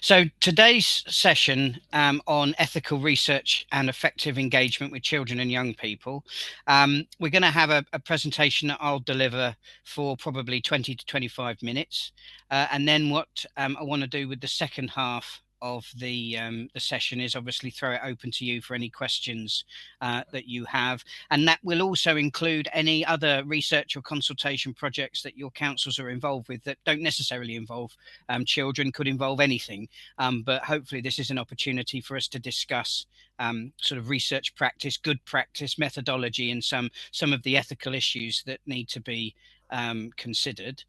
So today's session on ethical research and effective engagement with children and young people, we're going to have a presentation that I'll deliver for probably 20 to 25 minutes. And then what I want to do with the second half of the session is obviously throw it open to you for any questions that you have. And that will also include any other research or consultation projects that your councils are involved with that don't necessarily involve children, could involve anything. But hopefully this is an opportunity for us to discuss sort of research practice, good practice, methodology, and some of the ethical issues that need to be considered.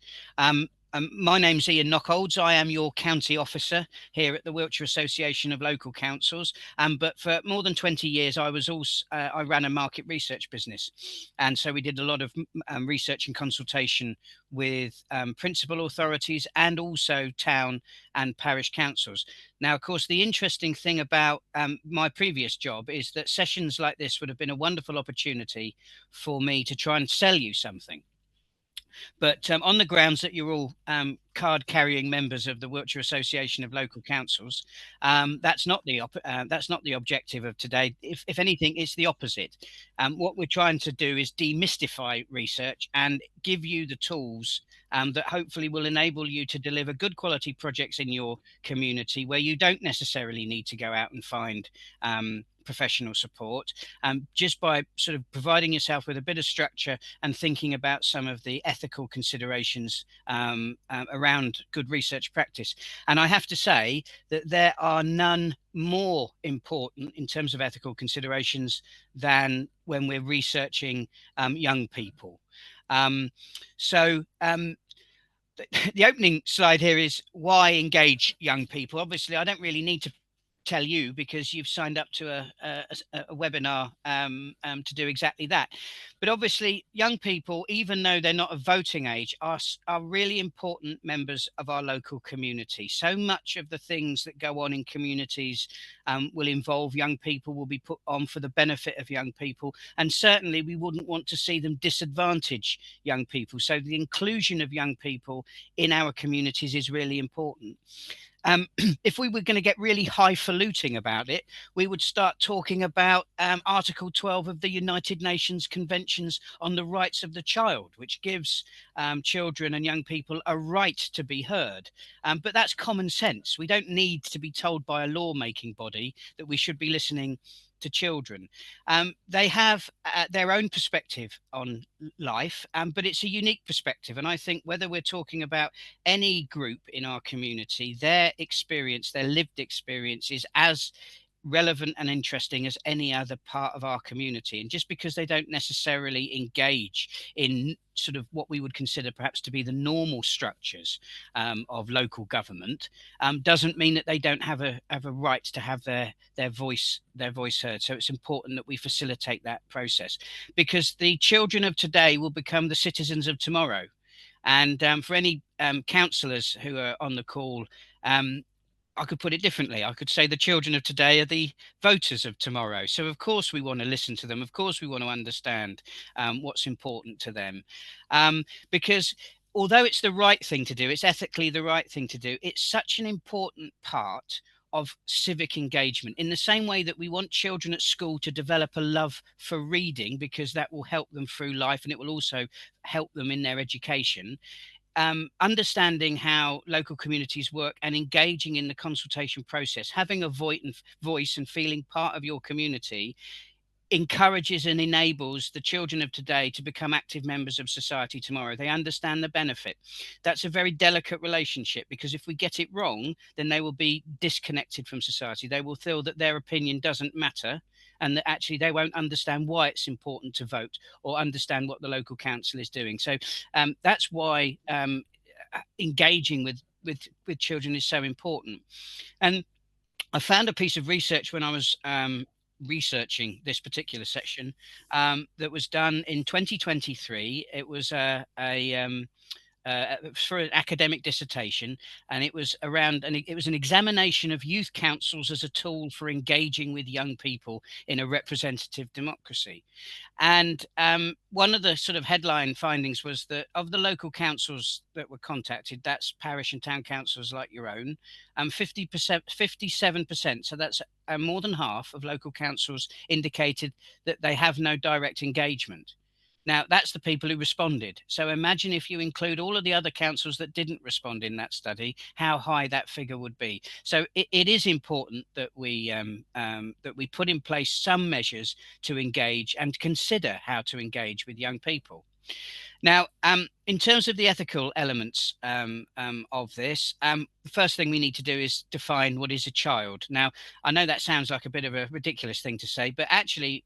My name's Ian Nockolds. I am your county officer here at the Wiltshire Association of Local Councils. But for more than 20 years, I ran a market research business, and so we did a lot of research and consultation with principal authorities and also town and parish councils. Now, of course, the interesting thing about my previous job is that sessions like this would have been a wonderful opportunity for me to try and sell you something. But on the grounds that you're all card-carrying members of the Wiltshire Association of Local Councils, that's not the objective of today. If anything, it's the opposite. What we're trying to do is demystify research and give you the tools that hopefully will enable you to deliver good quality projects in your community where you don't necessarily need to go out and find professional support, just by sort of providing yourself with a bit of structure and thinking about some of the ethical considerations around good research practice. And I have to say that there are none more important in terms of ethical considerations than when we're researching young people. So the opening slide here is why engage young people. Obviously, I don't really need to tell you because you've signed up to a webinar to do exactly that. But obviously, young people, even though they're not of voting age, are really important members of our local community. So much of the things that go on in communities will involve young people, will be put on for the benefit of young people. And certainly we wouldn't want to see them disadvantage young people. So the inclusion of young people in our communities is really important. If we were going to get really highfalutin about it, we would start talking about Article 12 of the United Nations Conventions on the Rights of the Child, which gives children and young people a right to be heard. But that's common sense. We don't need to be told by a lawmaking body that we should be listening to children. They have their own perspective on life, but it's a unique perspective. And I think whether we're talking about any group in our community, their experience, their lived experience is as relevant and interesting as any other part of our community. And just because they don't necessarily engage in sort of what we would consider perhaps to be the normal structures of local government, doesn't mean that they don't have a right to have their voice heard. So it's important that we facilitate that process, because the children of today will become the citizens of tomorrow. And for any councillors who are on the call, I could put it differently. I could say the children of today are the voters of tomorrow. So, of course, we want to listen to them. Of course, we want to understand what's important to them. Because although it's the right thing to do, it's ethically the right thing to do, it's such an important part of civic engagement, in the same way that we want children at school to develop a love for reading, because that will help them through life and it will also help them in their education. Understanding how local communities work and engaging in the consultation process, having a voice and feeling part of your community, encourages and enables the children of today to become active members of society tomorrow. They understand the benefit. That's a very delicate relationship, because if we get it wrong, then they will be disconnected from society. They will feel that their opinion doesn't matter, and that actually they won't understand why it's important to vote or understand what the local council is doing. So that's why engaging with children is so important. And I found a piece of research when I was researching this particular section that was done in 2023. It was for an academic dissertation, and it was around, and it was an examination of youth councils as a tool for engaging with young people in a representative democracy. And one of the sort of headline findings was that of the local councils that were contacted, that's parish and town councils like your own, 50%, 57%, so that's more than half of local councils indicated that they have no direct engagement. Now, that's the people who responded. So imagine if you include all of the other councils that didn't respond in that study, how high that figure would be. So it is important that we put in place some measures to engage and consider how to engage with young people. Now, in terms of the ethical elements of this, the first thing we need to do is define what is a child. Now, I know that sounds like a bit of a ridiculous thing to say, but actually,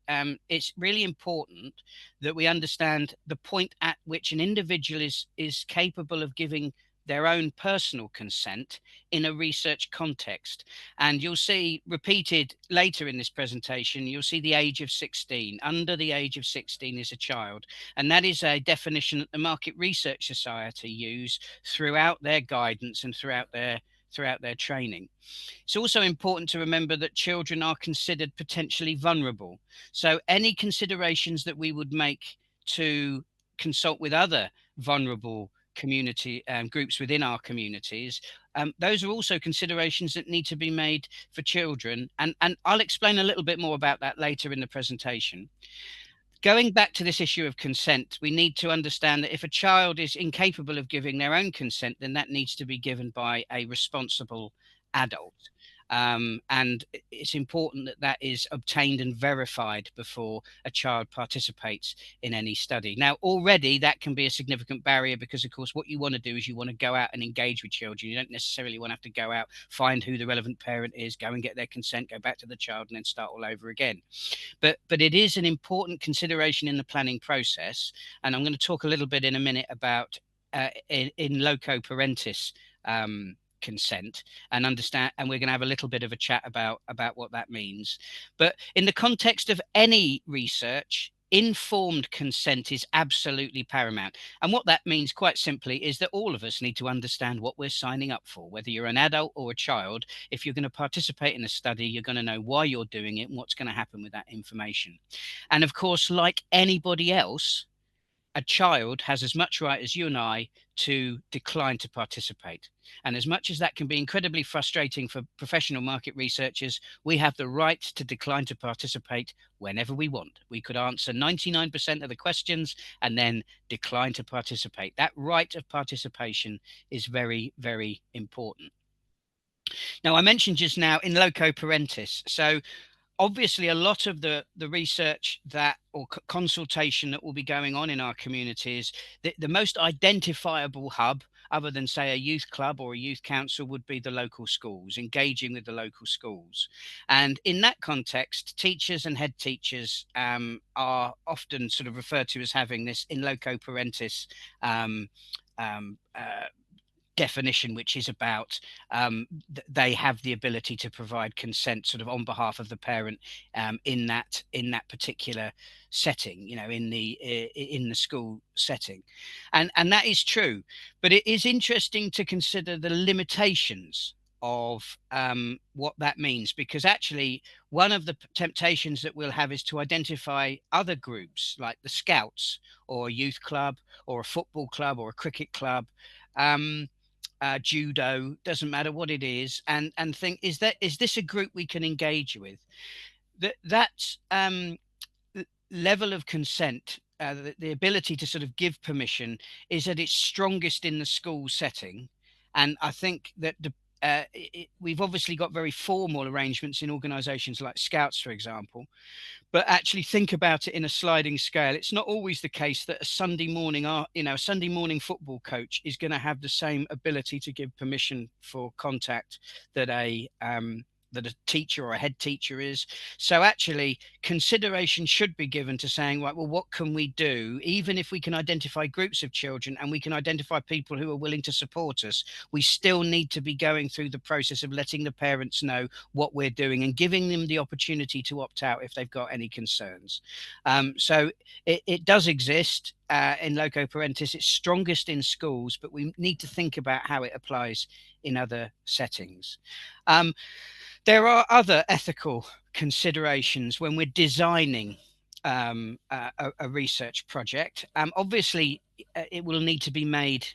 it's really important that we understand the point at which an individual is capable of giving their own personal consent in a research context. And you'll see repeated later in this presentation, you'll see the age of 16. Under the age of 16 is a child. And that is a definition that the Market Research Society use throughout their guidance and throughout their training. It's also important to remember that children are considered potentially vulnerable. So any considerations that we would make to consult with other vulnerable community groups within our communities, those are also considerations that need to be made for children. And I'll explain a little bit more about that later in the presentation. Going back to this issue of consent, we need to understand that if a child is incapable of giving their own consent, then that needs to be given by a responsible adult. And it's important that that is obtained and verified before a child participates in any study. Now, already that can be a significant barrier because, of course, what you want to do is you want to go out and engage with children. You don't necessarily want to have to go out, find who the relevant parent is, go and get their consent, go back to the child, and then start all over again. But it is an important consideration in the planning process. And I'm going to talk a little bit in a minute about in loco parentis consent and understand, and we're going to have a little bit of a chat about what that means. But in the context of any research, informed consent is absolutely paramount. And what that means, quite simply, is that all of us need to understand what we're signing up for. Whether you're an adult or a child, if you're going to participate in a study, you're going to know why you're doing it and what's going to happen with that information. And of course, like anybody else, a child has as much right as you and I to decline to participate. And as much as that can be incredibly frustrating for professional market researchers, we have the right to decline to participate whenever we want. We could answer 99% of the questions and then decline to participate. That right of participation is very, very important. Now, I mentioned just now in loco parentis. So obviously a lot of the research that or consultation that will be going on in our communities, the most identifiable hub other than say a youth club or a youth council would be the local schools, engaging with the local schools. And in that context, teachers and head teachers are often sort of referred to as having this in loco parentis definition, which is about they have the ability to provide consent sort of on behalf of the parent in that particular setting, you know, in the school setting. And that is true, but it is interesting to consider the limitations of what that means, because actually one of the temptations that we'll have is to identify other groups like the Scouts or a youth club or a football club or a cricket club, judo, doesn't matter what it is, and think, is this a group we can engage with? That level of consent, the ability to sort of give permission, is at its strongest in the school setting. And I think that we've obviously got very formal arrangements in organizations like Scouts, for example, but actually think about it in a sliding scale. It's not always the case that a Sunday morning football coach is going to have the same ability to give permission for contact that a that a teacher or a head teacher is. So actually consideration should be given to saying, right, well, what can we do? Even if we can identify groups of children and we can identify people who are willing to support us, we still need to be going through the process of letting the parents know what we're doing and giving them the opportunity to opt out if they've got any concerns. So it does exist in loco parentis. It's strongest in schools, but we need to think about how it applies in other settings. There are other ethical considerations when we're designing a research project. Obviously, it will need to be made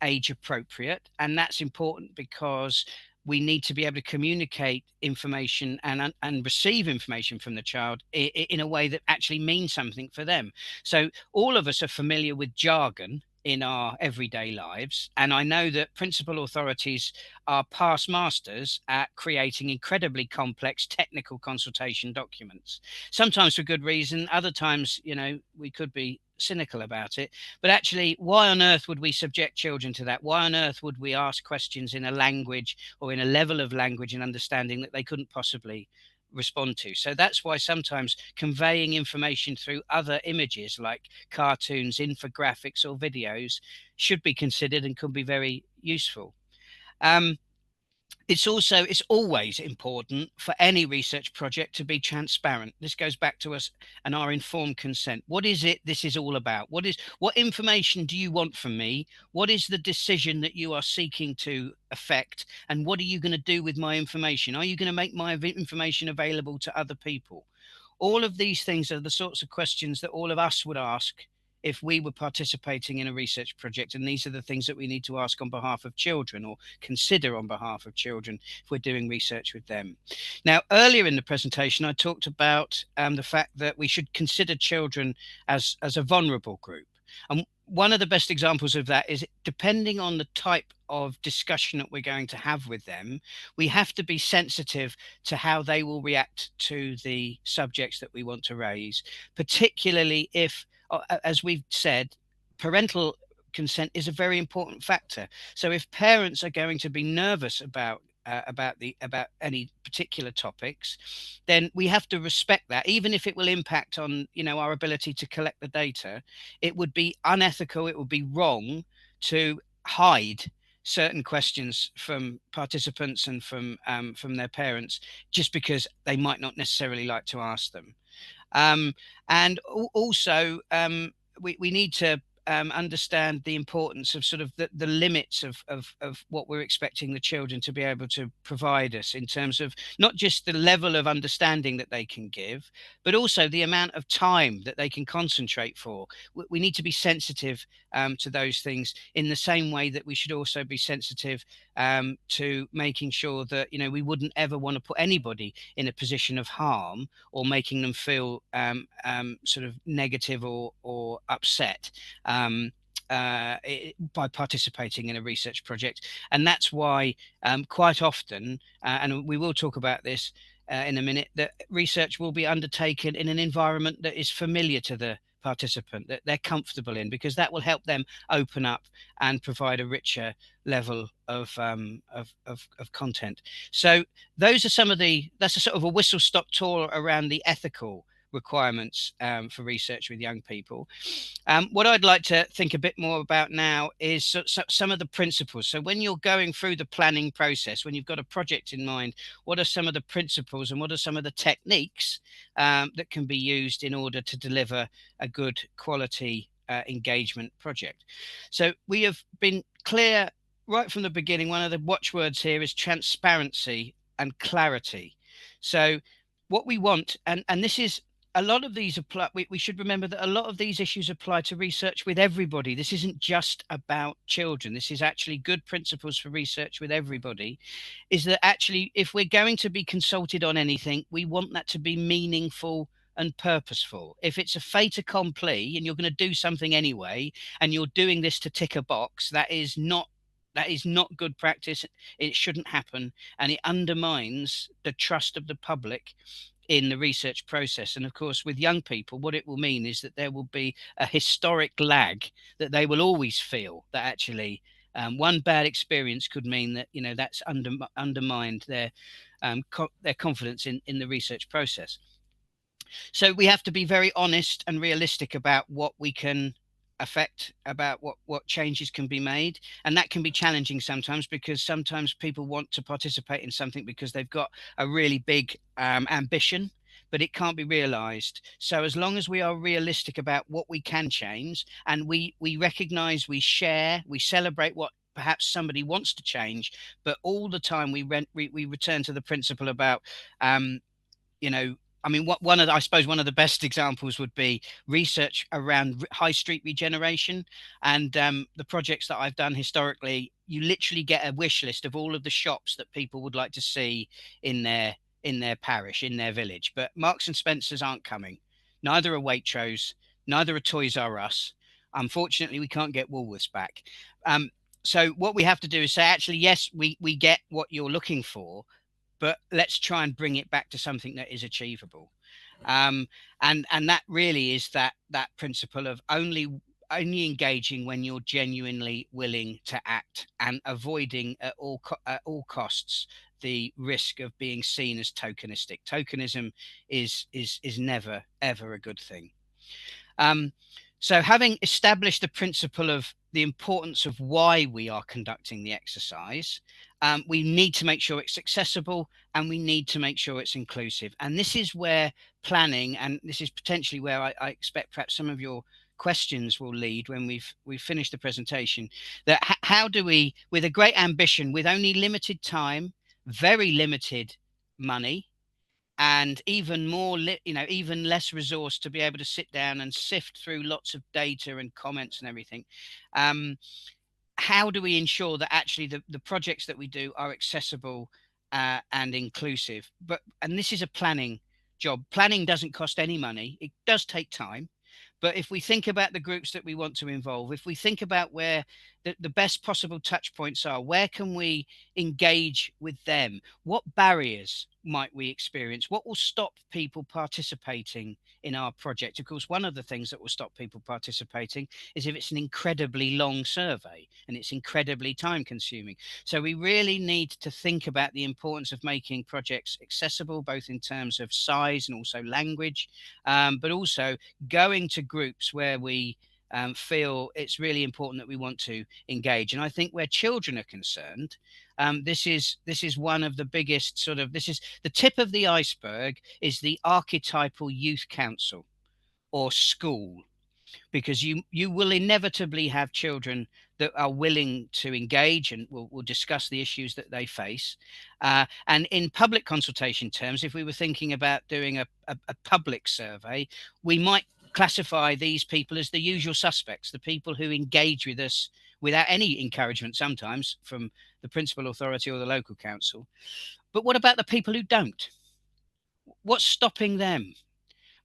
age appropriate, and that's important because we need to be able to communicate information and receive information from the child in a way that actually means something for them. So all of us are familiar with jargon in our everyday lives, and I know that principal authorities are past masters at creating incredibly complex technical consultation documents, sometimes for good reason, other times, we could be cynical about it. But actually, why on earth would we subject children to that? Why on earth would we ask questions in a language or in a level of language and understanding that they couldn't possibly respond to? So that's why sometimes conveying information through other images like cartoons, infographics, or videos should be considered and could be very useful. um, it's always important for any research project to be transparent. This goes back to us and our informed consent. What is it this is all about? What information do you want from me? What is the decision that you are seeking to affect, and what are you going to do with my information? Are you going to make my information available to other people? All of these things are the sorts of questions that all of us would ask if we were participating in a research project. And these are the things that we need to ask on behalf of children, or consider on behalf of children, if we're doing research with them. Now, earlier in the presentation, I talked about the fact that we should consider children as a vulnerable group. And one of the best examples of that is, depending on the type of discussion that we're going to have with them, we have to be sensitive to how they will react to the subjects that we want to raise, particularly if, as we've said, parental consent is a very important factor. So if parents are going to be nervous about any particular topics, then we have to respect that, even if it will impact on our ability to collect the data. It would be unethical, it would be wrong to hide certain questions from participants and from their parents just because they might not necessarily like to ask them. And also, we need to understand the importance of sort of the limits of what we're expecting the children to be able to provide us, in terms of not just the level of understanding that they can give, but also the amount of time that they can concentrate for. We need to be sensitive to those things, in the same way that we should also be sensitive to making sure that we wouldn't ever want to put anybody in a position of harm, or making them feel sort of negative or upset by participating in a research project. And that's why quite often, and we will talk about this in a minute, that research will be undertaken in an environment that is familiar to the participant, that they're comfortable in, because that will help them open up and provide a richer level of content. So those are that's a sort of a whistle stop tour around the ethical requirements for research with young people. What I'd like to think a bit more about now is some of the principles. So when you're going through the planning process, when you've got a project in mind, what are some of the principles and what are some of the techniques that can be used in order to deliver a good quality engagement project? So we have been clear right from the beginning. One of the watchwords here is transparency and clarity. So what we want, and this is, a lot of these apply, we should remember that a lot of these issues apply to research with everybody. This isn't just about children. This is actually good principles for research with everybody. Is that actually, if we're going to be consulted on anything, we want that to be meaningful and purposeful. If it's a fait accompli and you're going to do something anyway, and you're doing this to tick a box, that is not good practice. It shouldn't happen, and it undermines the trust of the public in the research process. And of course, with young people, what it will mean is that there will be a historic lag, that they will always feel that actually one bad experience could mean that that's undermined their their confidence in the research process. So we have to be very honest and realistic about what we can affect, about what changes can be made. And that can be challenging sometimes, because sometimes people want to participate in something because they've got a really big ambition, but it can't be realized. So as long as we are realistic about what we can change, and we recognize, we share, we celebrate what perhaps somebody wants to change, but all the time we return to the principle about you know, I mean, I suppose one of the best examples would be research around high street regeneration, and the projects that I've done historically. You literally get a wish list of all of the shops that people would like to see in their parish, in their village. But Marks and Spencers aren't coming. Neither are Waitrose. Neither are Toys R Us. Unfortunately, we can't get Woolworths back. Um, so what we have to do is say, actually, yes, we get what you're looking for, but let's try and bring it back to something that is achievable. Um, and that really is that principle of only engaging when you're genuinely willing to act, and avoiding at all costs the risk of being seen as tokenistic. Tokenism is never ever a good thing. Um, so, having established the principle of the importance of why we are conducting the exercise, we need to make sure it's accessible, and we need to make sure it's inclusive. And this is where planning, and this is potentially where I expect perhaps some of your questions will lead when we've finished the presentation. That how do we, with a great ambition, with only limited time, very limited money, and even more even less resource to be able to sit down and sift through lots of data and comments and everything, um, how do we ensure that actually the projects that we do are accessible and inclusive? And this is a planning job. Planning doesn't cost any money. It does take time. But if we think about the groups that we want to involve, if we think about where the best possible touch points are, where can we engage with them? What barriers might we experience? What will stop people participating in our project? Of course, one of the things that will stop people participating is if it's an incredibly long survey and it's incredibly time consuming. So we really need to think about the importance of making projects accessible, both in terms of size and also language, but also going to groups where we feel it's really important that we want to engage. And I think where children are concerned, this is one of the biggest this is the tip of the iceberg, is the archetypal youth council or school, because you will inevitably have children that are willing to engage and will discuss the issues that they face. And in public consultation terms, if we were thinking about doing a public survey, we might classify these people as the usual suspects, the people who engage with us without any encouragement, sometimes from the principal authority or the local council. But what about the people who don't? What's stopping them?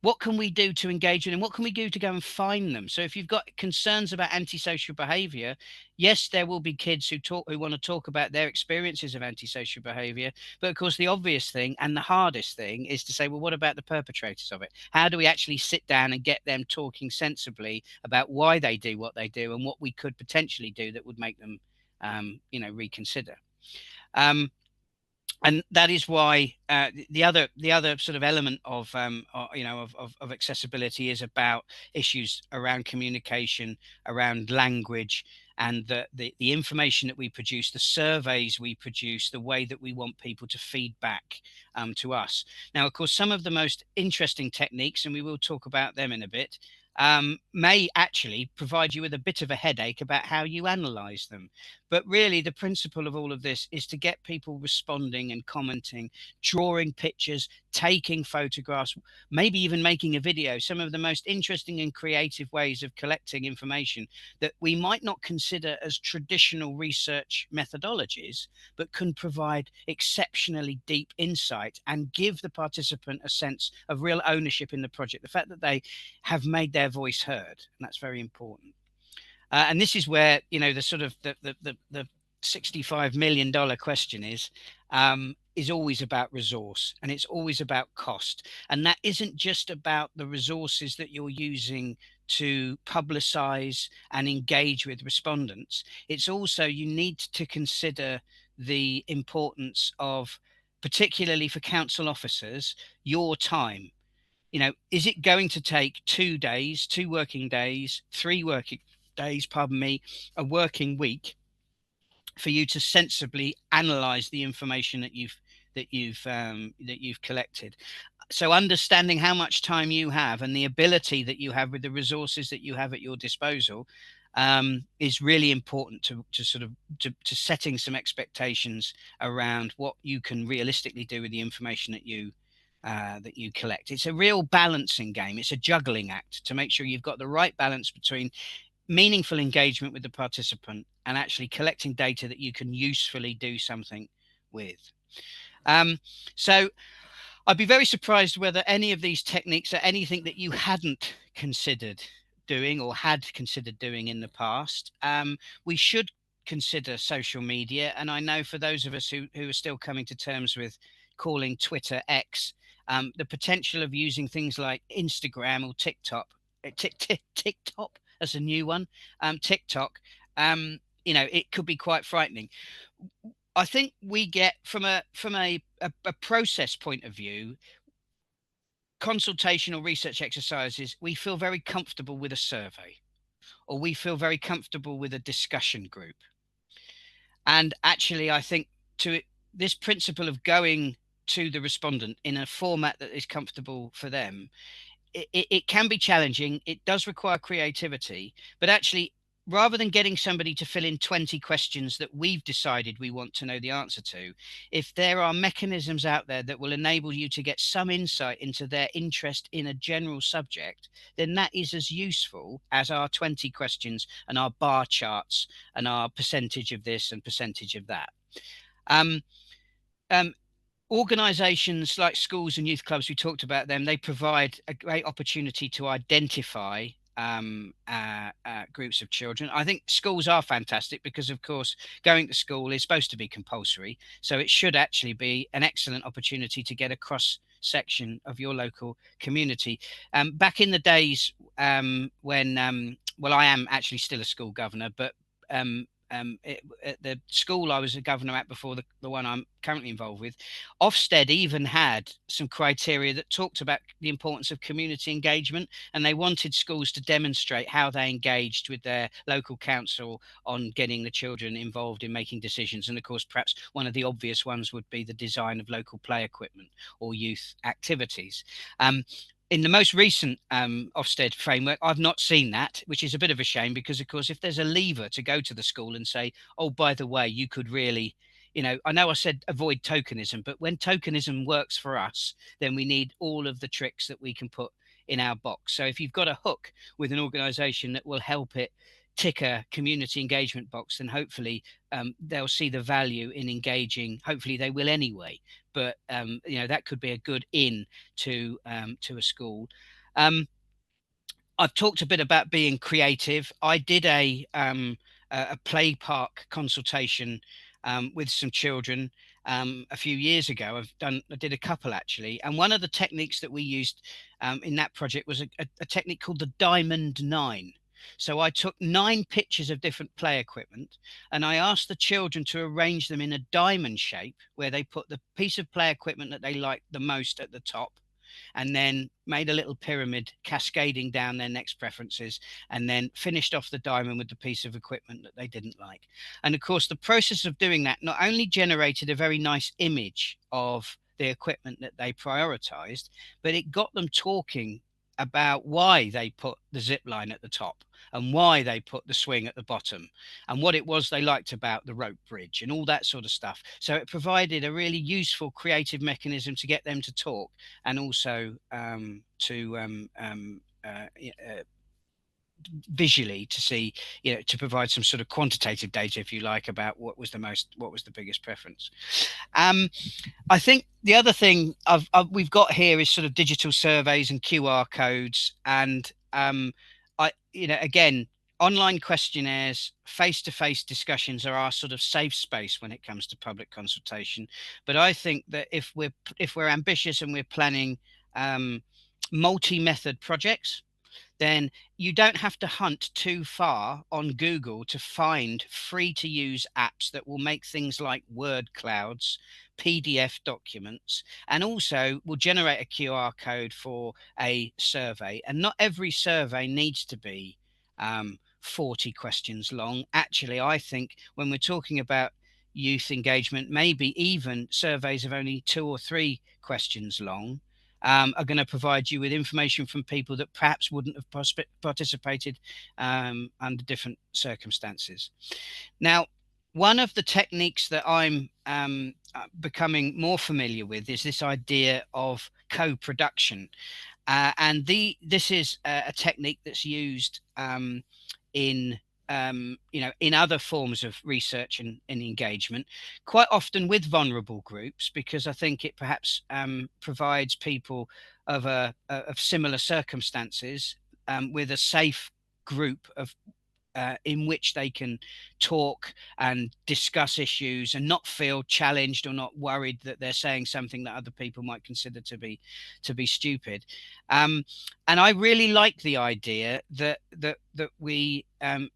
What can we do to engage with them? What can we do to go and find them? So if you've got concerns about antisocial behavior, yes, there will be kids who want to talk about their experiences of antisocial behavior. But of course, the obvious thing and the hardest thing is to say, well, what about the perpetrators of it? How do we actually sit down and get them talking sensibly about why they do what they do, and what we could potentially do that would make them, reconsider? And that is why the other sort of element of of accessibility is about issues around communication, around language, and the information that we produce, the surveys we produce, the way that we want people to feed back to us. Now, of course, some of the most interesting techniques, and we will talk about them in a bit, may actually provide you with a bit of a headache about how you analyze them. But really, the principle of all of this is to get people responding and commenting, drawing pictures, taking photographs, maybe even making a video. Some of the most interesting and creative ways of collecting information that we might not consider as traditional research methodologies, but can provide exceptionally deep insight and give the participant a sense of real ownership in the project. The fact that they have made their voice heard, and that's very important. And this is where the sort of the $65 million question is always about resource, and it's always about cost. And that isn't just about the resources that you're using to publicize and engage with respondents. It's also, you need to consider the importance of particularly for council officers, your time. Is it going to take 2 days, 2 working days, 3 working days, pardon me, a working week for you to sensibly analyze the information that you've collected? So understanding how much time you have and the ability that you have with the resources that you have at your disposal is really important to sort of to setting some expectations around what you can realistically do with the information that you collect. It's a real balancing game. It's a juggling act to make sure you've got the right balance between meaningful engagement with the participant and actually collecting data that you can usefully do something with. So I'd be very surprised whether any of these techniques are anything that you hadn't considered doing or had considered doing in the past. We should consider social media. And I know for those of us who are still coming to terms with calling Twitter X, the potential of using things like Instagram or TikTok, TikTok as a new one, TikTok, it could be quite frightening. I think we get from a process point of view, consultation or research exercises, we feel very comfortable with a survey, or we feel very comfortable with a discussion group. And actually, I think to this principle of going to the respondent in a format that is comfortable for them, it can be challenging. It does require creativity, but actually, rather than getting somebody to fill in 20 questions that we've decided we want to know the answer to, if there are mechanisms out there that will enable you to get some insight into their interest in a general subject, then that is as useful as our 20 questions and our bar charts and our percentage of this and percentage of that. Organisations like schools and youth clubs, we talked about them, they provide a great opportunity to identify groups of children. I think schools are fantastic because, of course, going to school is supposed to be compulsory. So it should actually be an excellent opportunity to get a cross section of your local community. Back in the days when, well, I am actually still a school governor, but at the school I was a governor at before the one I'm currently involved with, Ofsted even had some criteria that talked about the importance of community engagement, and they wanted schools to demonstrate how they engaged with their local council on getting the children involved in making decisions. And of course, perhaps one of the obvious ones would be the design of local play equipment or youth activities. In the most recent Ofsted framework, I've not seen that, which is a bit of a shame because, of course, if there's a lever to go to the school and say, oh, by the way, you could really, I know I said avoid tokenism, but when tokenism works for us, then we need all of the tricks that we can put in our box. So if you've got a hook with an organization that will help it tick a community engagement box, then hopefully they'll see the value in engaging. Hopefully they will anyway, but that could be a good in to a school. I've talked a bit about being creative. I did a play park consultation with some children a few years ago. I did a couple actually, and one of the techniques that we used in that project was a technique called the Diamond 9. So I took 9 pictures of different play equipment and I asked the children to arrange them in a diamond shape where they put the piece of play equipment that they liked the most at the top, and then made a little pyramid cascading down their next preferences, and then finished off the diamond with the piece of equipment that they didn't like. And of course, the process of doing that not only generated a very nice image of the equipment that they prioritized, but it got them talking about why they put the zip line at the top and why they put the swing at the bottom and what it was they liked about the rope bridge and all that sort of stuff. So it provided a really useful creative mechanism to get them to talk, and also visually to see, to provide some sort of quantitative data, if you like, about what was the biggest preference. I think the other thing we've got here is sort of digital surveys and QR codes, and again, online questionnaires, face-to-face discussions are our sort of safe space when it comes to public consultation. But I think that if we're ambitious and we're planning multi-method projects, then you don't have to hunt too far on Google to find free to use apps that will make things like word clouds, PDF documents, and also will generate a QR code for a survey. And not every survey needs to be 40 questions long. Actually, I think when we're talking about youth engagement, maybe even surveys of only 2 or 3 questions long are going to provide you with information from people that perhaps wouldn't have participated under different circumstances. Now, one of the techniques that I'm becoming more familiar with is this idea of co-production. And this is a technique that's used in in other forms of research and engagement, quite often with vulnerable groups, because I think it perhaps provides people of similar circumstances with a safe group of in which they can talk and discuss issues and not feel challenged or not worried that they're saying something that other people might consider to be stupid. And I really like the idea that we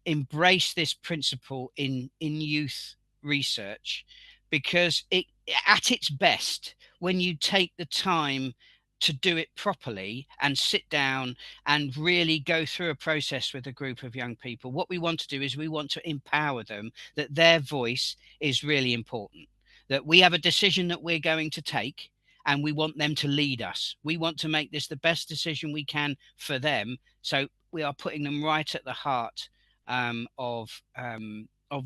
embrace this principle in youth research, because it, at its best, when you take the time to do it properly and sit down and really go through a process with a group of young people, what we want to do is we want to empower them that their voice is really important, that we have a decision that we're going to take and we want them to lead us. We want to make this the best decision we can for them. So we are putting them right at the heart of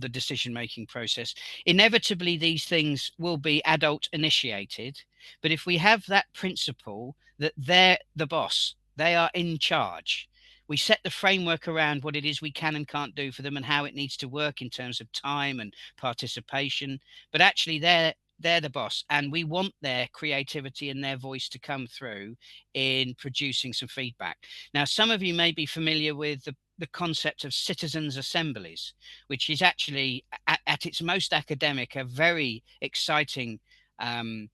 the decision making process. Inevitably, these things will be adult initiated, but if we have that principle that they're the boss, they are in charge, we set the framework around what it is we can and can't do for them and how it needs to work in terms of time and participation. But actually, they're the boss, and we want their creativity and their voice to come through in producing some feedback. Now, some of you may be familiar with the concept of citizens' assemblies, which is actually at its most academic, a very exciting um,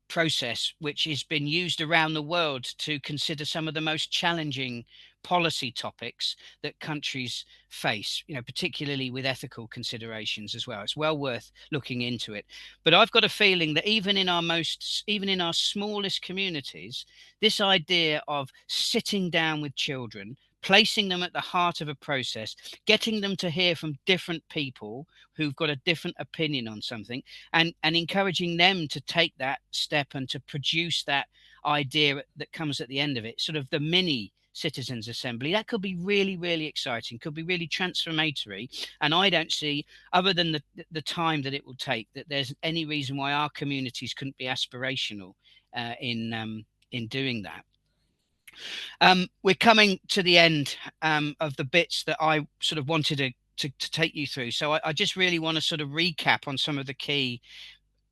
process which has been used around the world to consider some of the most challenging policy topics that countries face, particularly with ethical considerations as well. It's well worth looking into it. But I've got a feeling that even in our smallest communities, this idea of sitting down with children, placing them at the heart of a process, getting them to hear from different people who've got a different opinion on something, and encouraging them to take that step and to produce that idea that comes at the end of it, sort of the mini citizens assembly, that could be really, really exciting, could be really transformatory. And I don't see, other than the time that it will take, that there's any reason why our communities couldn't be aspirational in doing that. We're coming to the end of the bits that I sort of wanted to take you through. So I just really want to sort of recap on some of the key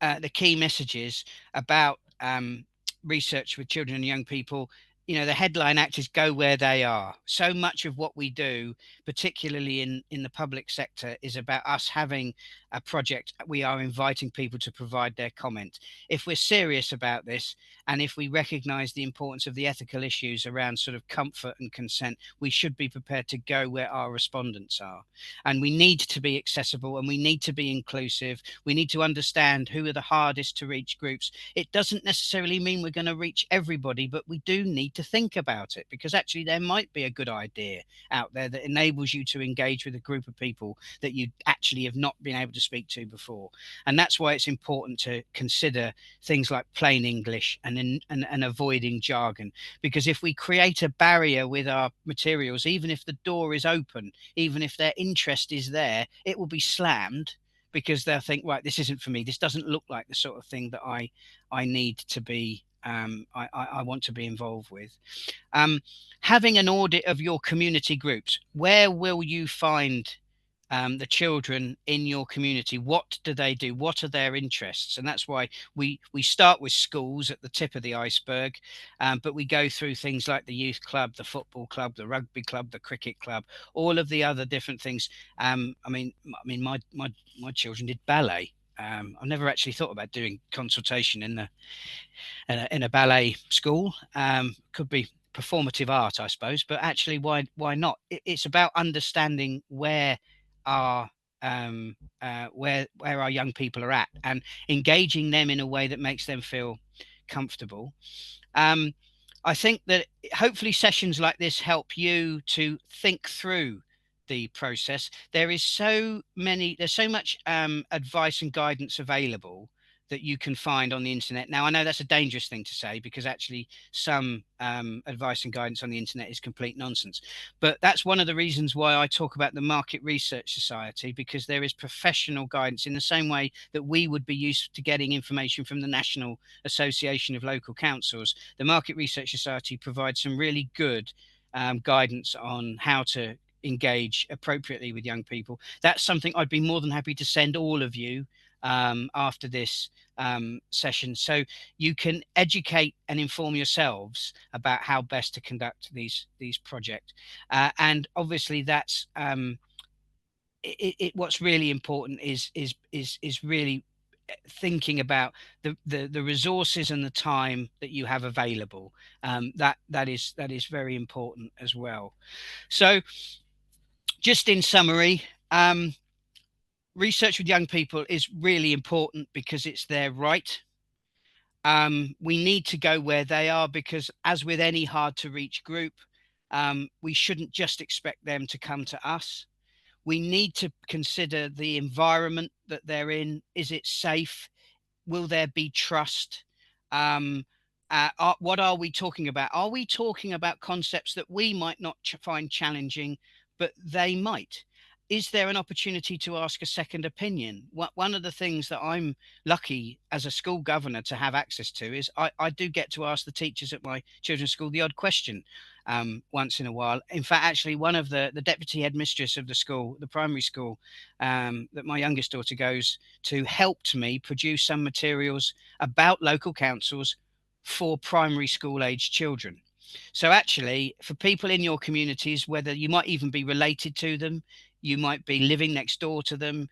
messages about research with children and young people. The headline act is go where they are. So much of what we do, particularly in the public sector, is about us having a project. We are inviting people to provide their comment. If we're serious about this, and if we recognize the importance of the ethical issues around sort of comfort and consent, we should be prepared to go where our respondents are. And we need to be accessible, and we need to be inclusive. We need to understand who are the hardest to reach groups. It doesn't necessarily mean we're going to reach everybody, but we do need to think about it, because actually there might be a good idea out there that enables you to engage with a group of people that you actually have not been able to speak to before. And that's why it's important to consider things like plain English and avoiding jargon, because if we create a barrier with our materials, even if the door is open, even if their interest is there, it will be slammed, because they'll think, right, this isn't for me, this doesn't look like the sort of thing that I need to be I want to be involved with. Having an audit of your community groups. Where will you find the children in your community? What do they do? What are their interests? And that's why we start with schools at the tip of the iceberg, but we go through things like the youth club, the football club, the rugby club, the cricket club, all of the other different things. My children did ballet. I've never actually thought about doing consultation in a ballet school. Could be performative art, I suppose. But actually, why not? It's about understanding where our where our young people are at and engaging them in a way that makes them feel comfortable. Um, I think that hopefully sessions like this help you to think through the process. There's so much advice and guidance available that you can find on the internet. Now, I know that's a dangerous thing to say because actually some advice and guidance on the internet is complete nonsense. But that's one of the reasons why I talk about the Market Research Society, because there is professional guidance in the same way that we would be used to getting information from the National Association of Local Councils. The Market Research Society provides some really good guidance on how to engage appropriately with young people. That's something I'd be more than happy to send all of you after this session, so you can educate and inform yourselves about how best to conduct these projects. And obviously, that's what's really important is really thinking about the resources and the time that you have available. That is very important as well. So, just in summary, research with young people is really important because it's their right. We need to go where they are because, as with any hard to reach group, we shouldn't just expect them to come to us. We need to consider the environment that they're in. Is it safe? Will there be trust? What are we talking about? Are we talking about concepts that we might not find challenging, but they might? Is there an opportunity to ask a second opinion? One of the things that I'm lucky as a school governor to have access to is I do get to ask the teachers at my children's school the odd question once in a while. In fact, actually, one of the deputy headmistress of the school, the primary school that my youngest daughter goes to, helped me produce some materials about local councils for primary school age children. So actually, for people in your communities, whether you might even be related to them, you might be living next door to them,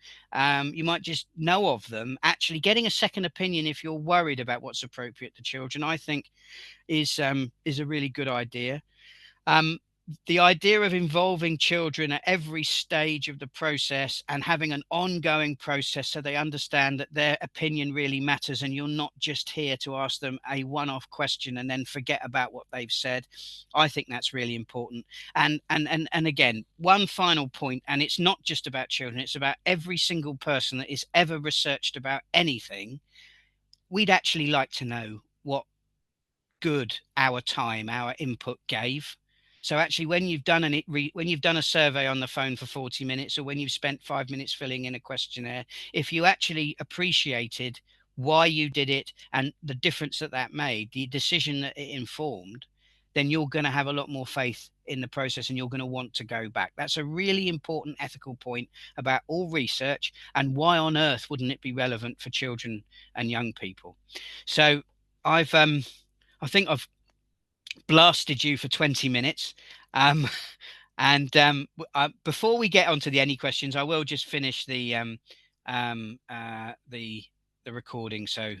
you might just know of them, actually getting a second opinion if you're worried about what's appropriate to children, I think is a really good idea. The idea of involving children at every stage of the process and having an ongoing process so they understand that their opinion really matters and you're not just here to ask them a one-off question and then forget about what they've said. I think that's really important. And again, one final point, and it's not just about children, it's about every single person that is ever researched about anything. We'd actually like to know what good our time, our input gave. So actually, when you've done when you've done a survey on the phone for 40 minutes, or when you've spent 5 minutes filling in a questionnaire, if you actually appreciated why you did it and the difference that that made, the decision that it informed, then you're going to have a lot more faith in the process and you're going to want to go back. That's a really important ethical point about all research, and why on earth wouldn't it be relevant for children and young people? So I think I've blasted you for 20 minutes. And before we get onto the any questions, I will just finish the recording. So